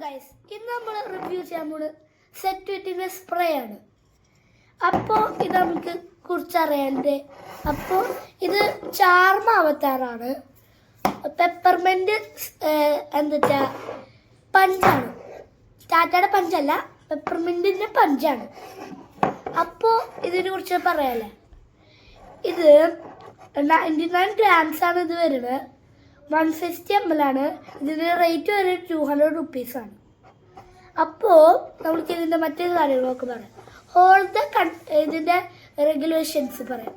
Guys, ഇന്ന് നമ്മൾ review ചെയ്യാൻ പോകുന്നത് സെറ്റ് വെറ്റിൻ്റെ സ്പ്രേ ആണ്. അപ്പോൾ ഇത് നമുക്ക് കുറിച്ചറിയാൻ്റെ. അപ്പോൾ ഇത് ചാർമാവത്താറാണ്. പെപ്പർമെൻറ്റ് എന്താ പഞ്ചാണ്. ടാറ്റയുടെ പഞ്ചല്ല, പെപ്പർമെൻറ്റിൻ്റെ പഞ്ചാണ്. അപ്പോൾ ഇതിനെ കുറിച്ച് പറയാല്ലേ, ഇത് 99 grams ആണ് ഇത് വരുന്നത്. 150 ml ആണ്. ഇതിൻ്റെ റേറ്റ് വരെ 200 rupees ആണ്. അപ്പോൾ നമുക്ക് ഇതിൻ്റെ മറ്റേ കാര്യങ്ങളൊക്കെ പറയാം. ഇതിൻ്റെ റെഗുലേഷൻസ് പറയാം.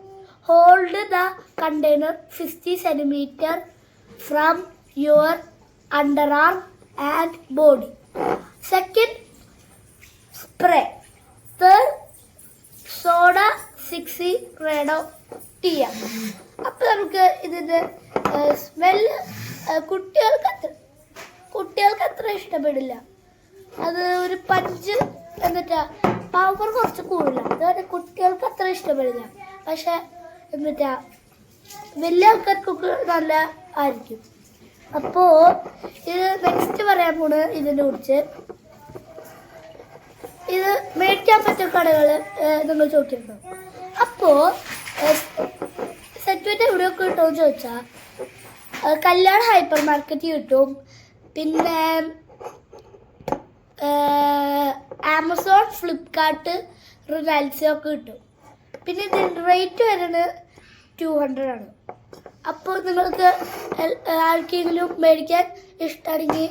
Hold the container 50 centimeter from your under arm and body. Second, spray. Third, സോഡ 6 റേഡോ ടീയ. അപ്പോൾ നമുക്ക് ഇതിൻ്റെ സ്മെല്ല് കുട്ടികൾക്ക് അത്ര ഇഷ്ടപ്പെടില്ല. അത് ഒരു പഞ്ച് എന്നിട്ടാ പവർ കുറച്ച് കൂടുതലാണ്. അതുകൊണ്ട് കുട്ടികൾക്ക് അത്ര ഇഷ്ടപ്പെടില്ല. പക്ഷെ എന്നിട്ടാ വലിയ ആൾക്കാർക്കൊക്കെ നല്ല ആയിരിക്കും. അപ്പോൾ ഇത് നെക്സ്റ്റ് പറയാൻ പോണ് ഇതിനെ കുറിച്ച്. ഇത് മേടിക്കാൻ പറ്റുന്ന കടകൾ നിങ്ങൾ ചോദിച്ചിട്ടുണ്ടോ? അപ്പോൾ സെറ്റ് എവിടെയൊക്കെ കിട്ടുമെന്ന് ചോദിച്ചാൽ കല്യാൺ ഹൈപ്പർ മാർക്കറ്റ് കിട്ടും. പിന്നെ ആമസോൺ, ഫ്ലിപ്കാർട്ട്, റിലയൻസ് ഒക്കെ കിട്ടും. പിന്നെ ഇതിൻ്റെ റേറ്റ് വരുന്നത് 200 ആണ്. അപ്പോൾ നിങ്ങൾക്ക് ആർക്കെങ്കിലും മേടിക്കാൻ ഇഷ്ടമാണെങ്കിൽ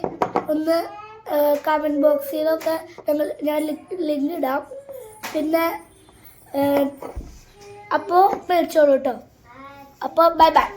ഒന്ന് കമൻറ്റ് ബോക്സിലൊക്കെ ഞാൻ ലിങ്ക് ഇടാം. പിന്നെ അപ്പോൾ മേടിച്ചോളൂ കേട്ടോ. അപ്പോൾ ബൈ ബൈ.